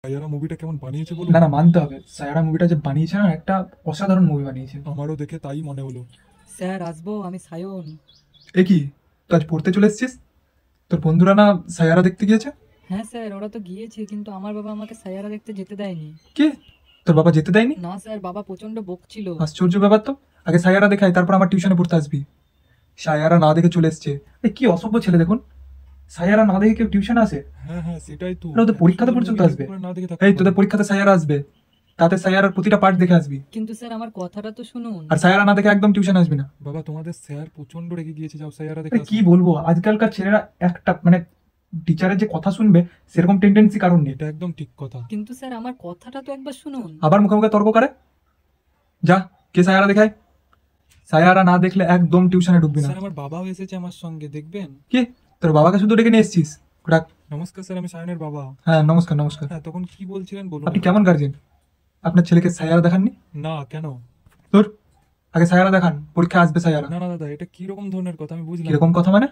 সায়ারা মুভিটা কেমন বানিয়েছে বলুন? না না, মানতে হবে, সায়ারা মুভিটা যে বানিয়েছে না, একটা অসাধারণ মুভি বানিয়েছে। আমারও দেখে তাই মনে হলো। স্যার আসবো, আমি সায়ন। এ কি, তুই আজ পড়তে চলে এসেছিস? তোর বন্ধুরা না সায়ারা দেখতে গিয়েছে? হ্যাঁ স্যার, ওরা তো গিয়েছে, কিন্তু আমার বাবা আমাকে সায়ারা দেখতে যেতে দেয়নি। কি, তোর বাবা যেতে দেয়নি? না স্যার, বাবা প্রচন্ড বকছিল। আশ্চর্য ব্যাপার তো। আগে সায়ারা দেখাই, তারপর আমার টিউশনে পড়তে আসবি। সায়ারা না দেখে চলে এসছে। কি অসভ্য ছেলে দেখুন, সায়ারা না দেখে কেউ টিউশনে আসে? হ্যাঁ হ্যাঁ, সেটাই তো। আরে ওদের এত পরীক্ষাতে সুন্দর পর্যন্ত movie আসবে। দেখে না দেখে থাকতে এই পারে? তোদের পরীক্ষাতে সায়ারা আসবে, তাতে সায়ারার প্রতিটা পার্ট দেখে আসবি। কিন্তু স্যার আমার কথাটা তো শুনুন। আর সায়ারা না দেখে একদম টিউশনে আসবি না। বাবা, তোমাদের স্যার প্রচন্ড রেগে গিয়েছে, যাও সায়ারা দেখে আরে আসো। কি বলবো, আজকালকার ছেলেরা একটা টিচারের যে কথা শুনবে সেরকম টেন্ডেন্সি কারণ নেই। এটা একদম ঠিক কথা। কিন্তু স্যার আমার কথাটা তো একবার শুনুন। আবার মুখে মুখে তর্ক করে। যা, কে সায়ারা দেখায়। সায়ারা না দেখলে একদম টিউশনে ঢুকবি না। স্যার, আমার বাবাও এসেছে আমার সঙ্গে, দেখবেন? কি, তোর বাবাকে শুধু ডেকে নিয়ে এসেছিস? রাখ। নমস্কার স্যার, আমি সায়নের বাবা। হ্যাঁ, নমস্কার নমস্কার। হ্যাঁ, তখন কি বলছিলেন বলুন। আপনি কেমন গার্জেন? আপনার ছেলেকে সায়ারা দেখাননি? না, কেন? তোর আগে সায়ারা দেখান, পরীক্ষা আসবে সায়ারা। না না দাদা, এটা কি রকম ধরনের কথা, আমি বুঝলাম কিরকম না। কথা মানে?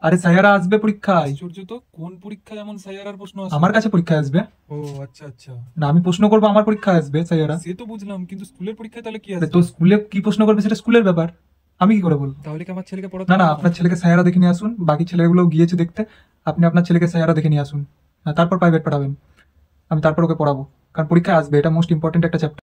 আরে সায়ারা আসবে পরীক্ষায়। আশ্চর্য তো, কোন পরীক্ষায় এমন সায়ারার প্রশ্ন আসে? আমার কাছে পরীক্ষায় আসবে। ও আচ্ছা আচ্ছা। না, আমি প্রশ্ন করবো, আমার পরীক্ষায় আসবে সায়ারা। সে তো বুঝলাম, কিন্তু স্কুলের পরীক্ষায় তাহলে কি আরে আসবে? তো স্কুলে কি প্রশ্ন করবে সেটা স্কুলের ব্যাপার, আমি কি করে বলবো? তাহলে কি আমার ছেলেকে পড়াতে না না, পারবো আপনার ছেলেকে সায়ারা দেখে নিয়ে আসুন, বাকি ছেলেগুলো গিয়েছে দেখতে। আপনি আপনার ছেলেকে সায়ারা দেখে নিয়ে আসুন। হ্যাঁ, তারপর প্রাইভেট পাঠাবেন। আমি তারপর ওকে পড়াবো, কারণ পরীক্ষায় আসবে, এটা মোস্ট ইম্পর্টেন্ট একটা চ্যাপ্টার।